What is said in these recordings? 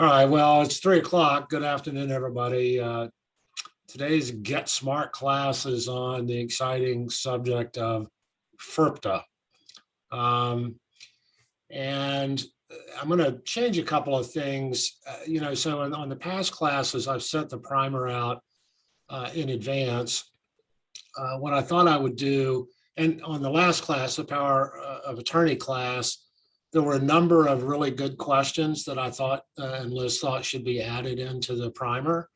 All right, well, it's 3 o'clock. Good afternoon, everybody. Today's Get Smart class is on the exciting subject of FIRPTA. Um, and I'm going to change a couple of things. So on the past classes, I've sent the primer out in advance. What I thought I would do, and on the last class, the Power of Attorney class, there were a number of really good questions that I thought and Liz thought should be added into the primer.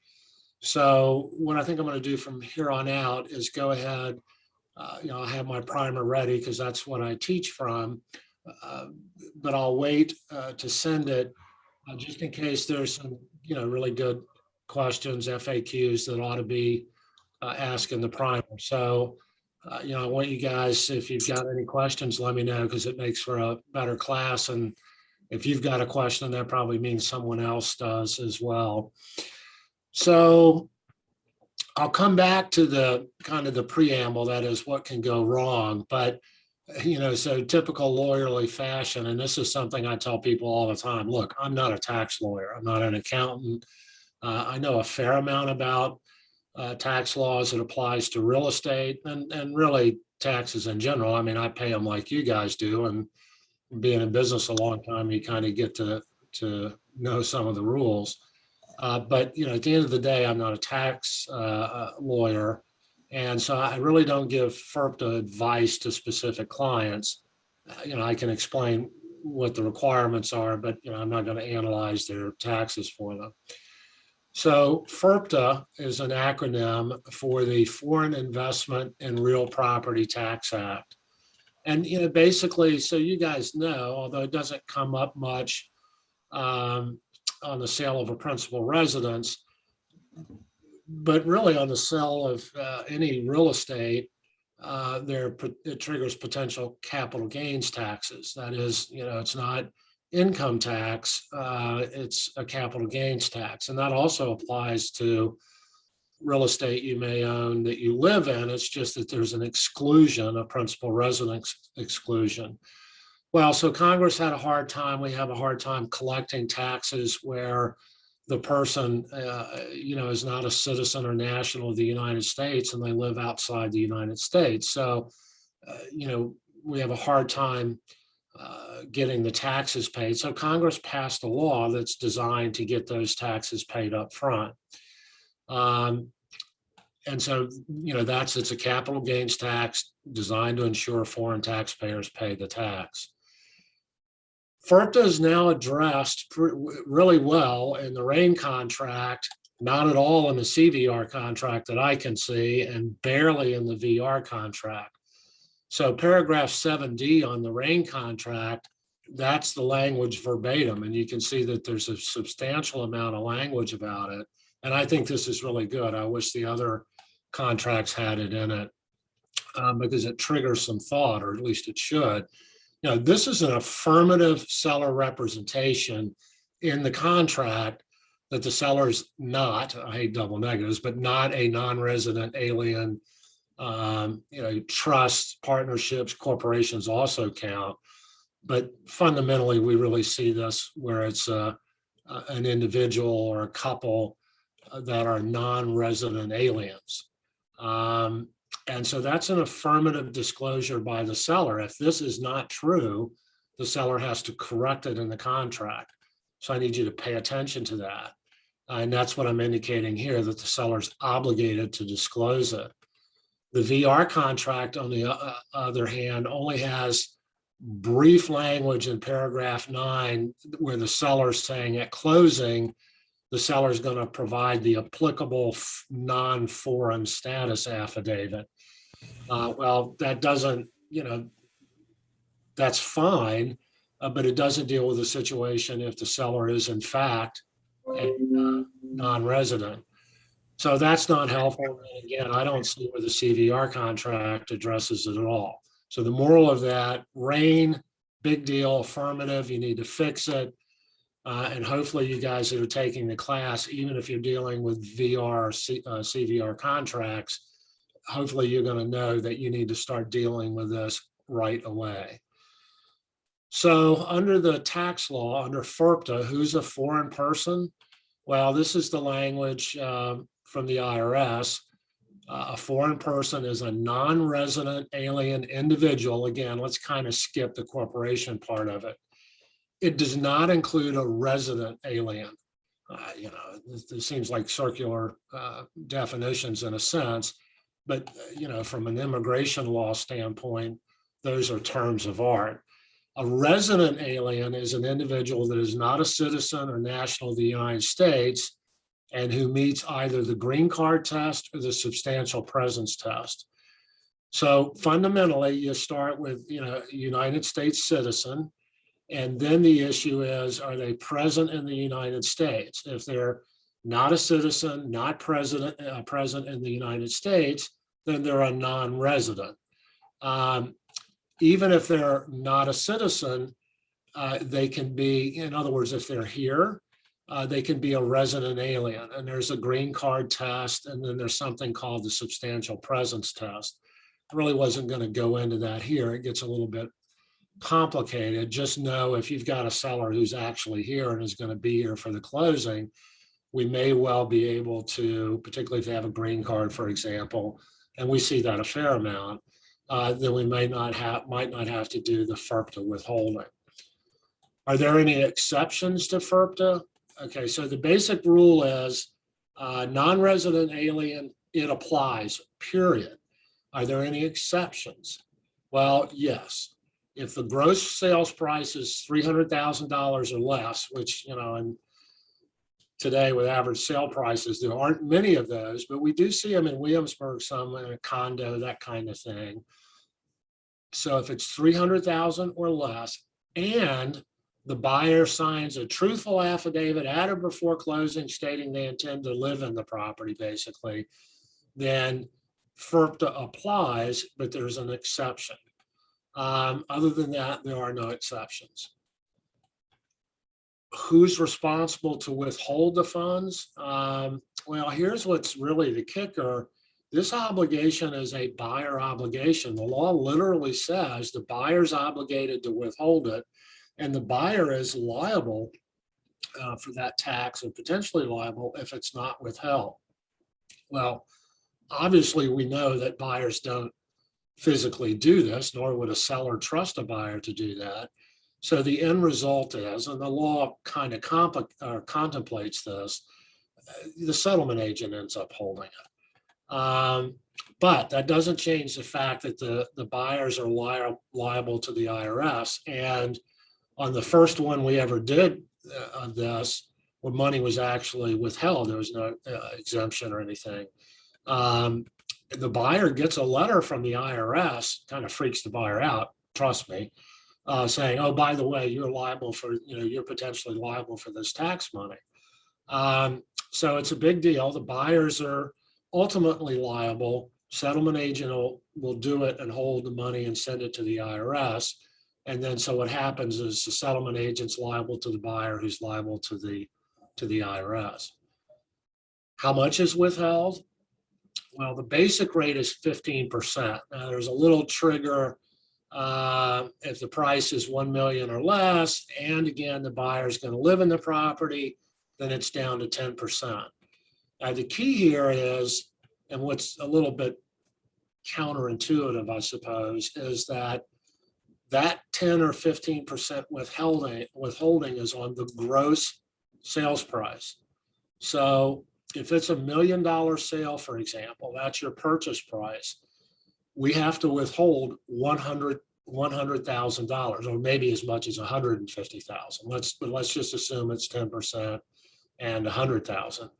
So what I think I'm going to do from here on out is go ahead, I have my primer ready because that's what I teach from, uh, but I'll wait to send it just in case there's some, really good questions, FAQs that ought to be asked in the primer. So, I want you guys, if you've got any questions, let me know because it makes for a better class. And if you've got a question, that probably means someone else does as well. So I'll come back to the kind of the preamble, that is what can go wrong. But, so typical lawyerly fashion, and this is something I tell people all the time. Look, I'm not a tax lawyer. I'm not an accountant. I know a fair amount about tax laws. It applies to real estate and really taxes in general. I mean, I pay them like you guys do. And being in business a long time, you kind of get to know some of the rules. But at the end of the day, I'm not a tax lawyer, and so I really don't give FIRPTA advice to specific clients. I can explain what the requirements are, but I'm not going to analyze their taxes for them. So FIRPTA is an acronym for the Foreign Investment in Real Property Tax Act. And basically, so you guys know, although it doesn't come up much on the sale of a principal residence, but really on the sale of any real estate, it triggers potential capital gains taxes. That is, it's not income tax, it's a capital gains tax. And that also applies to real estate you may own that you live in. It's just that there's an exclusion, a principal residence exclusion. Well, so Congress had a hard time. We have a hard time collecting taxes where the person, is not a citizen or national of the United States and they live outside the United States. So, we have a hard time getting the taxes paid. So Congress passed a law that's designed to get those taxes paid up front. And so, it's a capital gains tax designed to ensure foreign taxpayers pay the tax. FIRPTA is now addressed really well in the RAIN contract, not at all in the CVR contract that I can see, and barely in the VR contract. So paragraph 7D on the RAIN contract, that's the language verbatim, and you can see that there's a substantial amount of language about it. And I think this is really good. I wish the other contracts had it in it because it triggers some thought, or at least it should. This is an affirmative seller representation in the contract that the seller's not, I hate double negatives, but not a non-resident alien. Trusts, partnerships, corporations also count. But fundamentally, we really see this where it's an individual or a couple that are non-resident aliens. And so that's an affirmative disclosure by the seller. If this is not true, the seller has to correct it in the contract. So I need you to pay attention to that. And that's what I'm indicating here, that the seller's obligated to disclose it. The VR contract, on the other hand, only has brief language in paragraph 9 where the seller's saying at closing, the seller is going to provide the applicable non-foreign status affidavit. Well, that doesn't, that's fine, but it doesn't deal with the situation if the seller is in fact a non-resident. So that's not helpful. And again, I don't see where the CVR contract addresses it at all. So the moral of that, RAIN, big deal, affirmative, you need to fix it. And hopefully you guys that are taking the class, even if you're dealing with VR, CVR contracts, hopefully you're going to know that you need to start dealing with this right away. So under the tax law, under FIRPTA, who's a foreign person? Well, this is the language from the IRS. A foreign person is a non-resident alien individual. Again, let's kind of skip the corporation part of it. It does not include a resident alien. This seems like circular definitions in a sense, but from an immigration law standpoint, those are terms of art. A resident alien is an individual that is not a citizen or national of the United States and who meets either the green card test or the substantial presence test. So fundamentally, you start with, United States citizen, and then the issue is, are they present in the United States? If they're not a citizen, not present in the United States, then they're a non-resident. Even if they're not a citizen, they can be, in other words, if they're here, they can be a resident alien. And there's a green card test, and then there's something called the substantial presence test. I really wasn't going to go into that here. It gets a little bit complicated. Just know if you've got a seller who's actually here and is going to be here for the closing, we may well be able to, particularly if they have a green card, for example, and we see that a fair amount, then we might not have to do the FIRPTA withholding. Are there any exceptions to FIRPTA? Okay, so the basic rule is non-resident alien, it applies, period. Are there any exceptions? Well, yes. If the gross sales price is $300,000 or less, which, and today with average sale prices, there aren't many of those, but we do see them in Williamsburg, some in a condo, that kind of thing. So if it's 300,000 or less, and the buyer signs a truthful affidavit at or before closing stating they intend to live in the property, basically, then FIRPTA applies, but there's an exception. Other than that, there are no exceptions. Who's responsible to withhold the funds? Well, here's what's really the kicker. This obligation is a buyer obligation. The law literally says the buyer's obligated to withhold it, and the buyer is liable for that tax, and potentially liable if it's not withheld. Well, obviously, we know that buyers don't physically do this, nor would a seller trust a buyer to do that. So the end result is, and the law kind of contemplates this, the settlement agent ends up holding it. But that doesn't change the fact that the buyers are liable to the IRS. And on the first one we ever did on this, where money was actually withheld, there was no exemption or anything. The buyer gets a letter from the IRS, kind of freaks the buyer out, trust me, saying, oh, by the way, you're liable for, you're potentially liable for this tax money. So it's a big deal. The buyers are ultimately liable. Settlement agent will do it and hold the money and send it to the IRS. And then so what happens is the settlement agent's liable to the buyer, who's liable to the IRS. How much is withheld? Well, the basic rate is 15%. Now, there's a little trigger if the price is 1 million or less, and again, the buyer is going to live in the property, then it's down to 10%. Now, the key here is, and what's a little bit counterintuitive, I suppose, is that 10 or 15% withholding is on the gross sales price. So if it's $1 million sale, for example, that's your purchase price, we have to withhold $100,000, or maybe as much as $150,000. Let's just assume it's 10% and $100,000.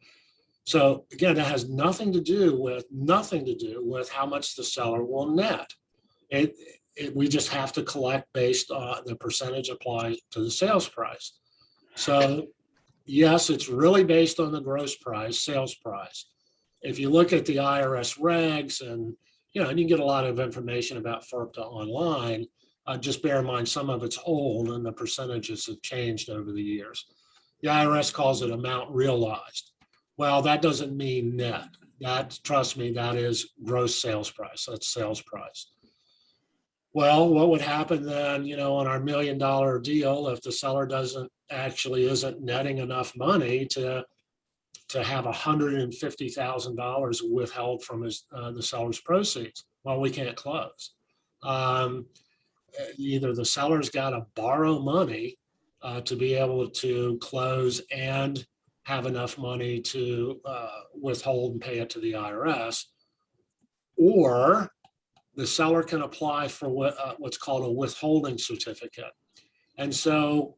So again, that has nothing to do with how much the seller will net. We just have to collect based on the percentage applied to the sales price. So yes, it's really based on the gross price, sales price. If you look at the IRS regs, and you can get a lot of information about FIRPTA online, just bear in mind some of it's old and the percentages have changed over the years. The IRS calls it amount realized. Well, that doesn't mean net. Trust me, that is gross sales price. That's sales price. Well, what would happen then, on our $1 million deal, if the seller isn't netting enough money to have $150,000 withheld from the seller's proceeds? Well, we can't close. Um, Either the seller's got to borrow money to be able to close and have enough money to withhold and pay it to the IRS, or the seller can apply for what's called a withholding certificate. And so,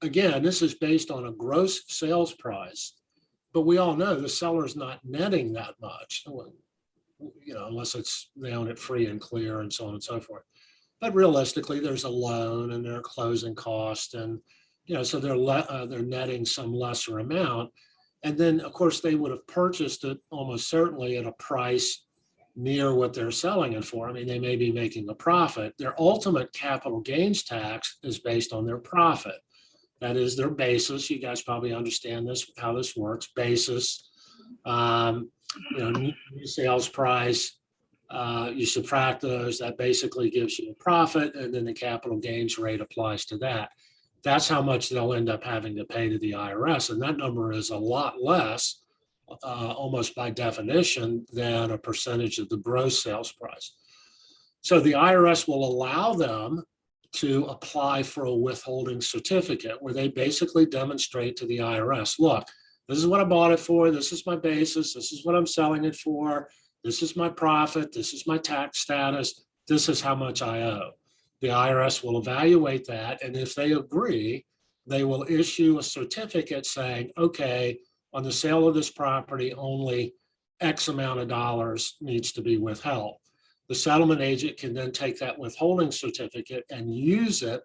again, this is based on a gross sales price, but we all know the seller's not netting that much, unless they own it free and clear and so on and so forth. But realistically, there's a loan and there are closing costs, and so they're netting some lesser amount. And then, of course, they would have purchased it almost certainly at a price near what they're selling it for. I mean, they may be making a profit. Their ultimate capital gains tax is based on their profit. That is their basis. You guys probably understand how this works. Basis, new sales price. You subtract those. That basically gives you a profit, and then the capital gains rate applies to that. That's how much they'll end up having to pay to the IRS, and that number is a lot less, almost by definition, than a percentage of the gross sales price. So the IRS will allow them to apply for a withholding certificate where they basically demonstrate to the IRS, look, this is what I bought it for, this is my basis, this is what I'm selling it for, this is my profit, this is my tax status, this is how much I owe. The IRS will evaluate that, and if they agree, they will issue a certificate saying, okay, on the sale of this property, only X amount of dollars needs to be withheld. The settlement agent can then take that withholding certificate and use it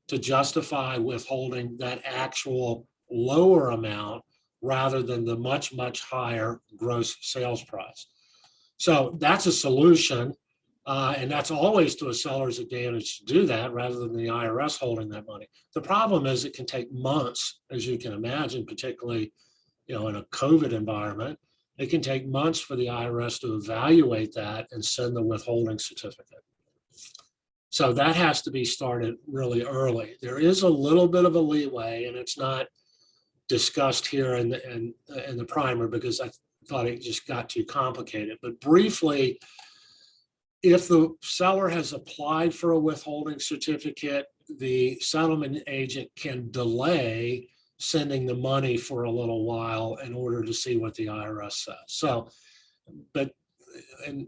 to justify withholding that actual lower amount rather than the much, much higher gross sales price. So that's a solution, and that's always to a seller's advantage to do that rather than the IRS holding that money. The problem is it can take months, as you can imagine, particularly in a COVID environment. It can take months for the IRS to evaluate that and send the withholding certificate. So that has to be started really early. There is a little bit of a leeway, and it's not discussed here in the primer because I thought it just got too complicated. But briefly, if the seller has applied for a withholding certificate, the settlement agent can delay sending the money for a little while in order to see what the IRS says. So, and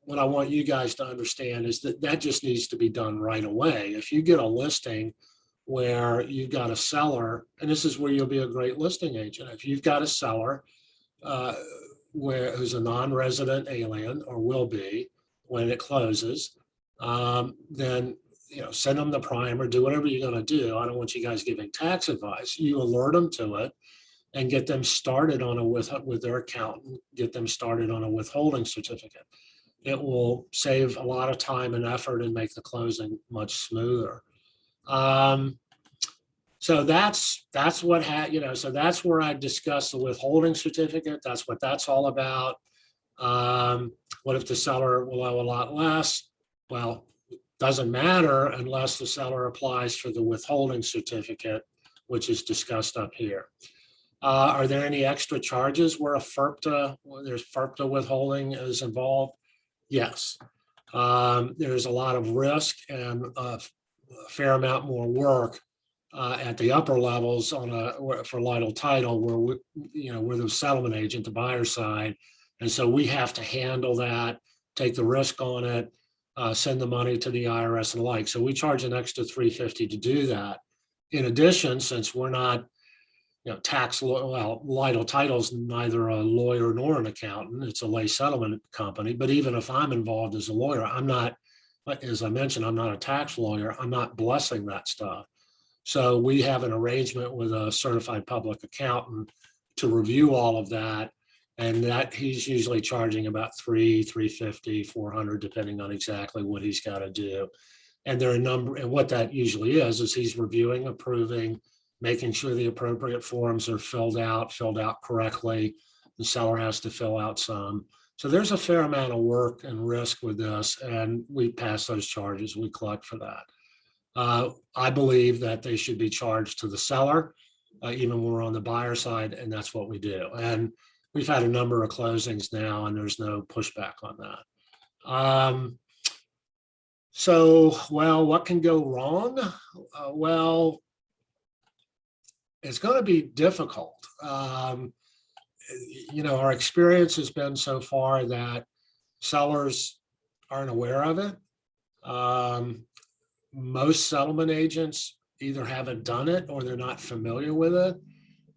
what I want you guys to understand is that just needs to be done right away. If you get a listing where you've got a seller, and this is where you'll be a great listing agent. If you've got a seller who's a non-resident alien or will be when it closes, then send them the primer, do whatever you're going to do. I don't want you guys giving tax advice. You alert them to it and get them started on with their accountant, get them started on a withholding certificate. It will save a lot of time and effort and make the closing much smoother. So that's what so that's where I discuss the withholding certificate. That's what that's all about. What if the seller will owe a lot less? Well, doesn't matter unless the seller applies for the withholding certificate, which is discussed up here. Are there any extra charges where there's FIRPTA withholding is involved? Yes. There's a lot of risk and a fair amount more work at the upper levels for Lytle title, where we're the settlement agent, the buyer side, and so we have to handle that, take the risk on it, send the money to the IRS and the like. So we charge an extra $350 to do that. In addition, since we're not, Lytle Title's neither a lawyer nor an accountant, it's a lay settlement company. But even if I'm involved as a lawyer, I'm not, as I mentioned, I'm not a tax lawyer. I'm not blessing that stuff. So we have an arrangement with a certified public accountant to review all of that. And that he's usually charging about $350, $400, depending on exactly what he's got to do. And there are a number, and what that usually is he's reviewing, approving, making sure the appropriate forms are filled out correctly. The seller has to fill out some. So there's a fair amount of work and risk with this, and we pass those charges, we collect for that. I believe that they should be charged to the seller, even when we're on the buyer side, and that's what we do. And we've had a number of closings now, and there's no pushback on that. Well, what can go wrong? Well, it's going to be difficult. Our experience has been so far that sellers aren't aware of it. Most settlement agents either haven't done it or they're not familiar with it.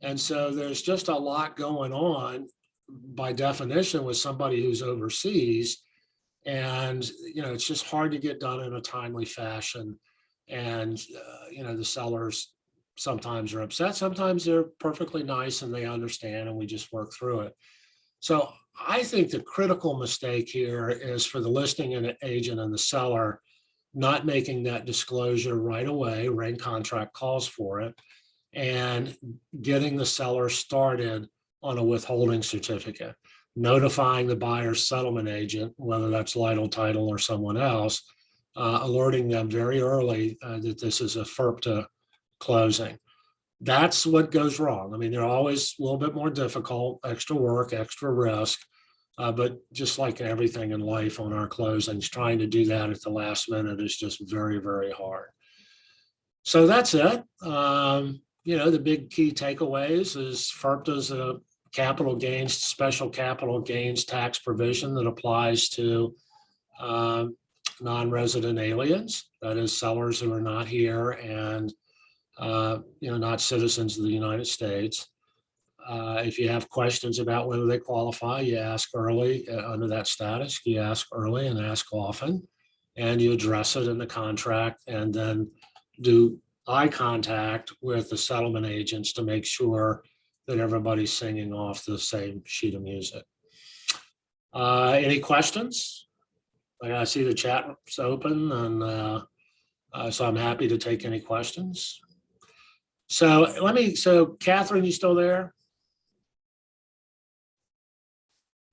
And so there's just a lot going on by definition with somebody who's overseas. And, it's just hard to get done in a timely fashion. And, the sellers sometimes are upset. Sometimes they're perfectly nice and they understand and we just work through it. So I think the critical mistake here is for the listing agent and the seller not making that disclosure right away. Rain contract calls for it, and getting the seller started on a withholding certificate, notifying the buyer's settlement agent, whether that's Lytle Title or someone else, alerting them very early that this is a FIRPTA closing. That's what goes wrong. I mean, they're always a little bit more difficult, extra work, extra risk. But just like everything in life on our closings, trying to do that at the last minute is just very, very hard. So that's it. The big key takeaways is FIRPTA is a special capital gains tax provision that applies to non-resident aliens, that is sellers who are not here and not citizens of the United States. If you have questions about whether they qualify, you ask early under that status. You ask early and ask often, and you address it in the contract, and then do eye contact with the settlement agents to make sure that everybody's singing off the same sheet of music. Any questions? I see the chat's open, and so I'm happy to take any questions. So Catherine, you still there?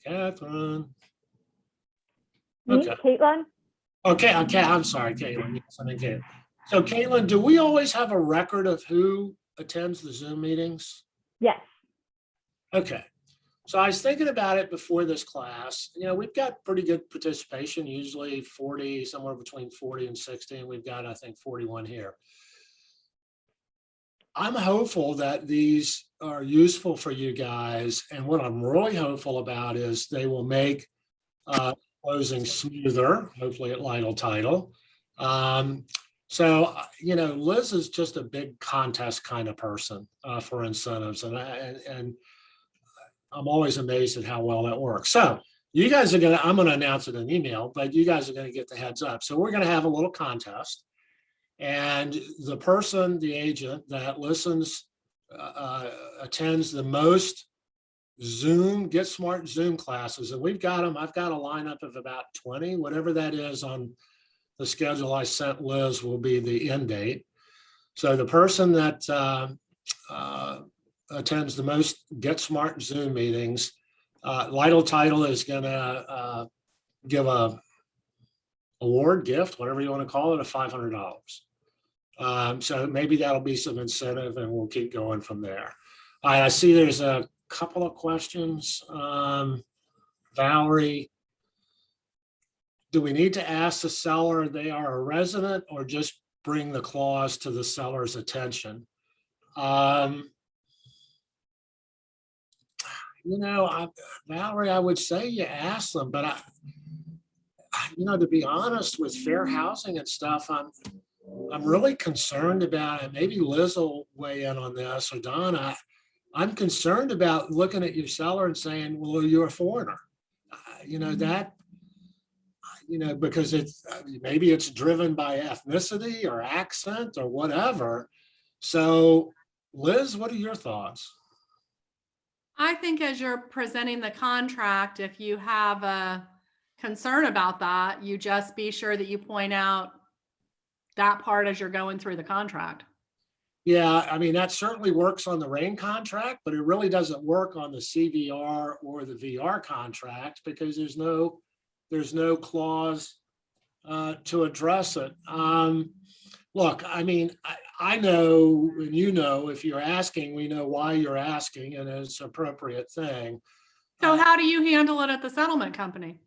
Catherine. Okay. Caitlin? Okay, I'm sorry, Caitlin. Yes, I mean Caitlin. So Caitlin, do we always have a record of who attends the Zoom meetings? Yes. Okay. So I was thinking about it before this class. We've got pretty good participation, usually 40, somewhere between 40 and 60, and we've got, I think, 41 here. I'm hopeful that these are useful for you guys. And what I'm really hopeful about is they will make closing smoother, hopefully at Lytle Title. So Liz is just a big contest kind of person for incentives. And I'm always amazed at how well that works. So you guys I'm going to announce it in an email, but you guys are going to get the heads up. So we're going to have a little contest. And the agent that attends the most Get Smart Zoom classes, and I've got a lineup of about 20, whatever that is on the schedule I sent Liz will be the end date. So the person that attends the most Get Smart Zoom meetings, Lytle Title is going to give a award, gift, whatever you want to call it, of $500. So maybe that'll be some incentive, and we'll keep going from there. I see there's a couple of questions. Valerie, do we need to ask the seller they are a resident or just bring the clause to the seller's attention? Valerie, I would say you ask them, but to be honest, with fair housing and stuff, I'm really concerned about it. Maybe Liz will weigh in on this, or Donna. I'm concerned about looking at your seller and saying, well, you're a foreigner. Because maybe it's driven by ethnicity or accent or whatever. So Liz, what are your thoughts? I think as you're presenting the contract, if you have a concern about that, you just be sure that you point out that part as you're going through the contract. Yeah, I mean, that certainly works on the rain contract, but it really doesn't work on the CVR or the VR contract because there's no clause to address it. Look, I mean, I know, and you know, if you're asking, we know why you're asking, and it's an appropriate thing. So how do you handle it at the settlement company?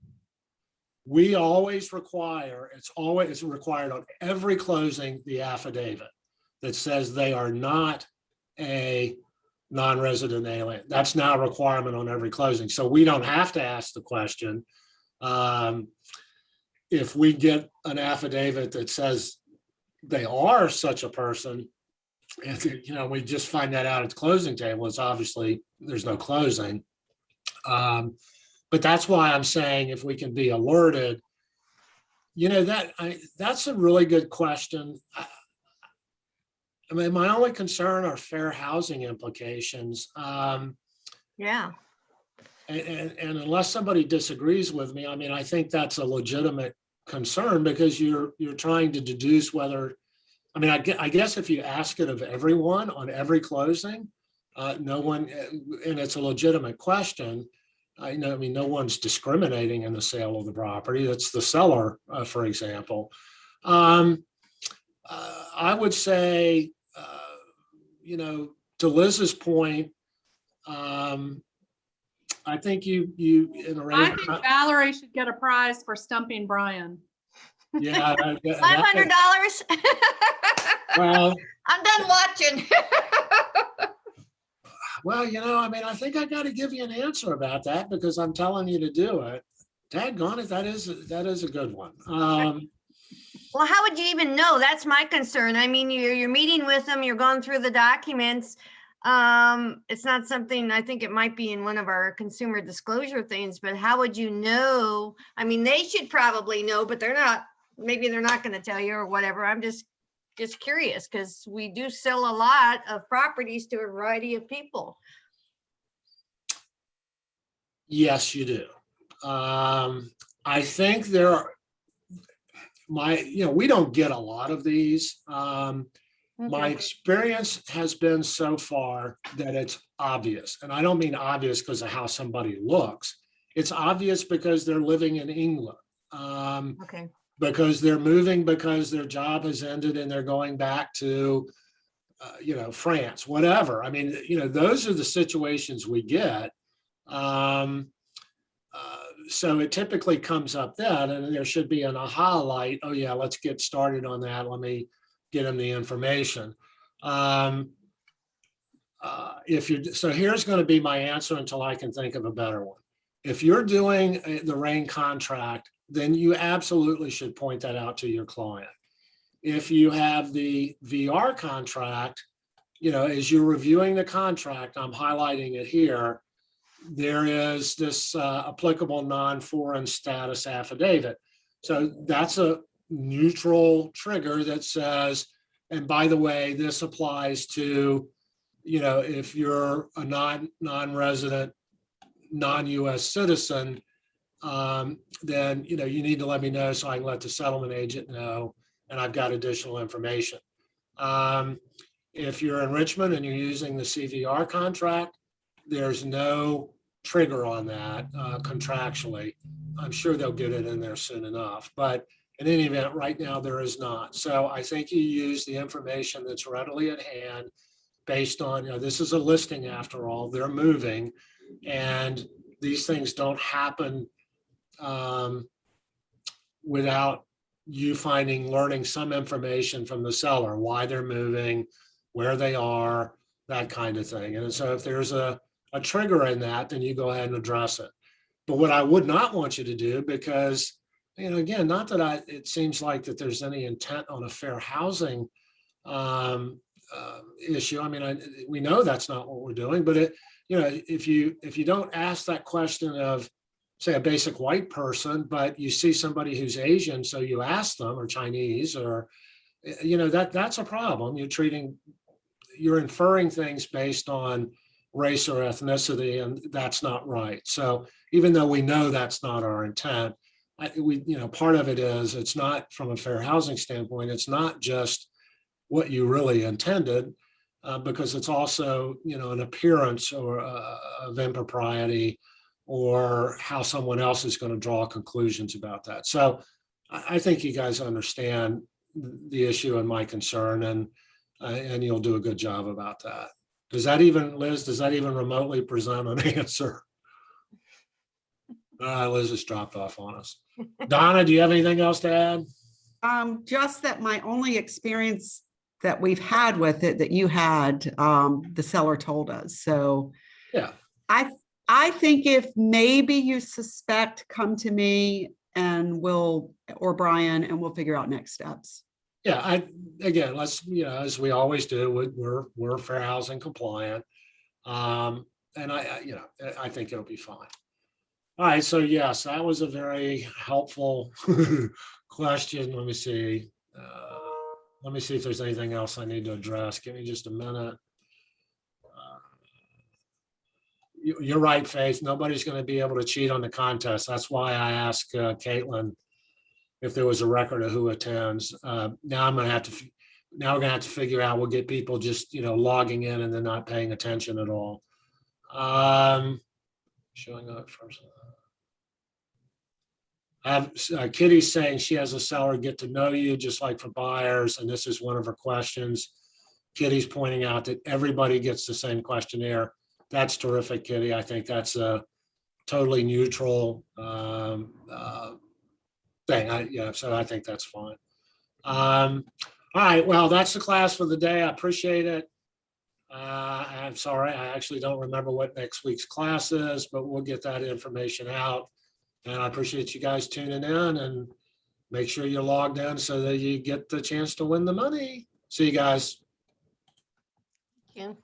We always require, it's always required on every closing, the affidavit that says they are not a non-resident alien. That's now a requirement on every closing. So we don't have to ask the question. If we get an affidavit that says they are such a person, and we just find that out at the closing table, it's obviously there's no closing. But that's why I'm saying if we can be alerted, that's a really good question. I mean, my only concern are fair housing implications. Yeah. And unless somebody disagrees with me, I mean, I think that's a legitimate concern because you're trying to deduce whether, I mean, I guess if you ask it of everyone on every closing, no one, and it's a legitimate question. I mean, no one's discriminating in the sale of the property. That's the seller, for example. I would say, to Liz's point, I think you in a I think Valerie should get a prize for stumping Brian. Yeah. $500. Well, I'm done watching. well, I mean, I think I got to give you an answer about that because I'm telling you to do it. Daggone it, that is a good one. Well, how would you even know? That's my concern. I mean, you're meeting with them, you're going through the documents. It's not something, I think it might be in one of our consumer disclosure things, but how would you know? I mean, they should probably know, but maybe they're not going to tell you or whatever. I'm just curious because we do sell a lot of properties to a variety of people. Yes, you do. I think we don't get a lot of these. My experience has been so far that it's obvious. And I don't mean obvious because of how somebody looks. It's obvious because they're living in England. Okay. Because they're moving because their job has ended and they're going back to, France, whatever. I mean, those are the situations we get. So it typically comes up then, and there should be an aha light. Oh yeah, let's get started on that. Let me get them the information. So here's going to be my answer until I can think of a better one. If you're doing the rain contract, then you absolutely should point that out to your client. If you have the VR contract, as you're reviewing the contract, I'm highlighting it here, there is this applicable non-foreign status affidavit. So that's a neutral trigger that says, and by the way, this applies to, if you're a non-resident, non-US citizen, then, you need to let me know so I can let the settlement agent know, and I've got additional information. If you're in Richmond and you're using the CVR contract, there's no trigger on that contractually. I'm sure they'll get it in there soon enough, but in any event, right now there is not. So I think you use the information that's readily at hand based on, this is a listing after all, they're moving, and these things don't happen without you learning some information from the seller, why they're moving, where they are, that kind of thing. And so if there's a trigger in that, then you go ahead and address it. But what I would not want you to do, because, again, not that it seems like that there's any intent on a fair housing issue. I mean, we know that's not what we're doing, but if you don't ask that question of, say, a basic white person, but you see somebody who's Asian, so you ask them, or Chinese, or, that's a problem. You're inferring things based on race or ethnicity, and that's not right. So even though we know that's not our intent, part of it is, it's not from a fair housing standpoint, it's not just what you really intended. because it's also, an appearance or of impropriety or how someone else is going to draw conclusions about that. So I think you guys understand the issue and my concern, and you'll do a good job about that. Liz, does that even remotely present an answer? Liz has dropped off on us. Donna, do you have anything else to add? Just that my only experience that we've had with it, that you had, the seller told us. So Yeah. I think if maybe you suspect, come to me and or Brian, and we'll figure out next steps. Yeah, again, let's, as we always do, we're fair housing compliant. And I think it'll be fine. All right, so yes, that was a very helpful question. Let me see. Let me see if there's anything else I need to address. Give me just a minute. You're right, Faith. Nobody's going to be able to cheat on the contest. That's why I asked Caitlin if there was a record of who attends. Now we're going to have to figure out, we'll get people just, logging in and then not paying attention at all. Showing up first. Kitty's saying she has a seller get to know you, just like for buyers, and this is one of her questions. Kitty's pointing out that everybody gets the same questionnaire. That's terrific, Kitty. I think that's a totally neutral thing. So I think that's fine. All right, well, that's the class for the day. I appreciate it. I'm sorry, I actually don't remember what next week's class is, but we'll get that information out. And I appreciate you guys tuning in, and make sure you're logged in so that you get the chance to win the money. See you guys. Thank you.